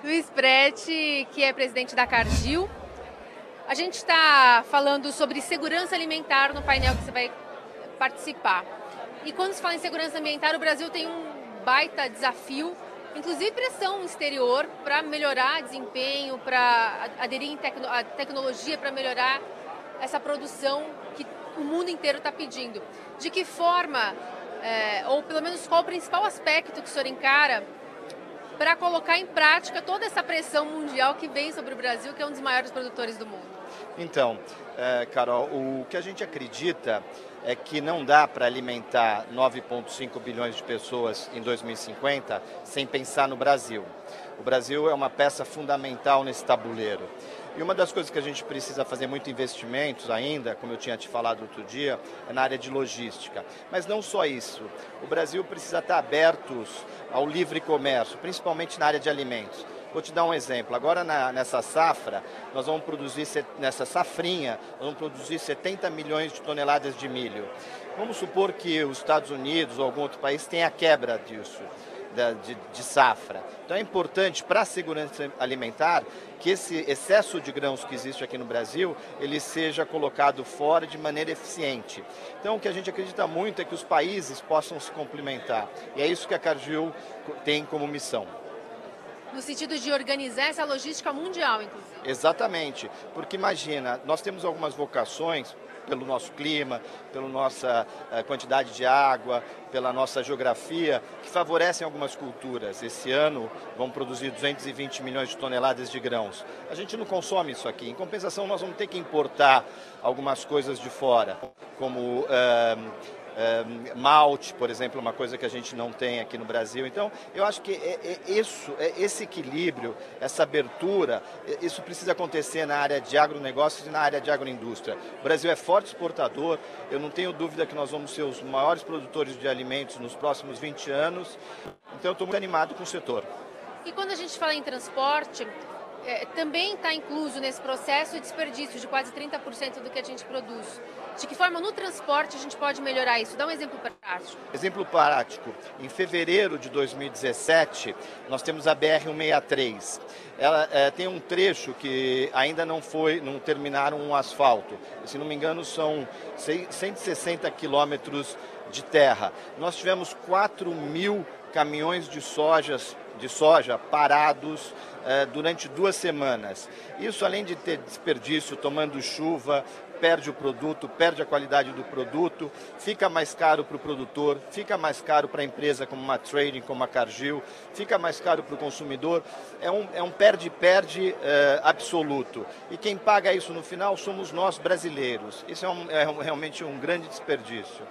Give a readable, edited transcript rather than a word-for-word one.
Luiz Preti, que é presidente da Cargill. A gente está falando sobre segurança alimentar no painel que você vai participar. E quando se fala em segurança ambiental, o Brasil tem um baita desafio, inclusive pressão exterior, para melhorar desempenho, para aderir à tecnologia, para melhorar essa produção que o mundo inteiro está pedindo. De que forma, ou pelo menos qual o principal aspecto que o senhor encara para colocar em prática toda essa pressão mundial que vem sobre o Brasil, que é um dos maiores produtores do mundo? Então, Carol, o que a gente acredita é que não dá para alimentar 9,5 bilhões de pessoas em 2050 sem pensar no Brasil. O Brasil é uma peça fundamental nesse tabuleiro. E uma das coisas que a gente precisa fazer muito investimentos ainda, como eu tinha te falado outro dia, é na área de logística. Mas não só isso. O Brasil precisa estar aberto ao livre comércio, principalmente na área de alimentos. Vou te dar um exemplo. Agora nessa safra, nós vamos produzir, nessa safrinha, nós vamos produzir 70 milhões de toneladas de milho. Vamos supor que os Estados Unidos ou algum outro país tenha a quebra disso. De safra. Então é importante para a segurança alimentar que esse excesso de grãos que existe aqui no Brasil, ele seja colocado fora de maneira eficiente. Então o que a gente acredita muito é que os países possam se complementar. E é isso que a Cargill tem como missão. No sentido de organizar essa logística mundial, inclusive. Exatamente, porque imagina, nós temos algumas vocações pelo nosso clima, pela nossa quantidade de água, pela nossa geografia, que favorecem algumas culturas. Esse ano vão produzir 220 milhões de toneladas de grãos. A gente não consome isso aqui. Em compensação, nós vamos ter que importar algumas coisas de fora, como malte, por exemplo, uma coisa que a gente não tem aqui no Brasil. Então, eu acho que esse equilíbrio, essa abertura, isso precisa acontecer na área de agronegócios e na área de agroindústria. O Brasil é forte exportador, eu não tenho dúvida que nós vamos ser os maiores produtores de alimentos nos próximos 20 anos, então eu estou muito animado com o setor. E quando a gente fala em transporte, também está incluso nesse processo o desperdício de quase 30% do que a gente produz. De que forma no transporte a gente pode melhorar isso? Dá um exemplo prático. Exemplo prático. Em fevereiro de 2017, nós temos a BR-163. Ela tem um trecho que ainda não terminaram um asfalto. Se não me engano, são 160 quilômetros de terra. Nós tivemos 4.000 caminhões de soja parados durante 2 semanas. Isso, além de ter desperdício, tomando chuva, perde o produto, perde a qualidade do produto, fica mais caro para o produtor, fica mais caro para a empresa como uma trading, como a Cargill, fica mais caro para o consumidor. É um perde-perde absoluto. E quem paga isso no final somos nós brasileiros. Isso é realmente um grande desperdício.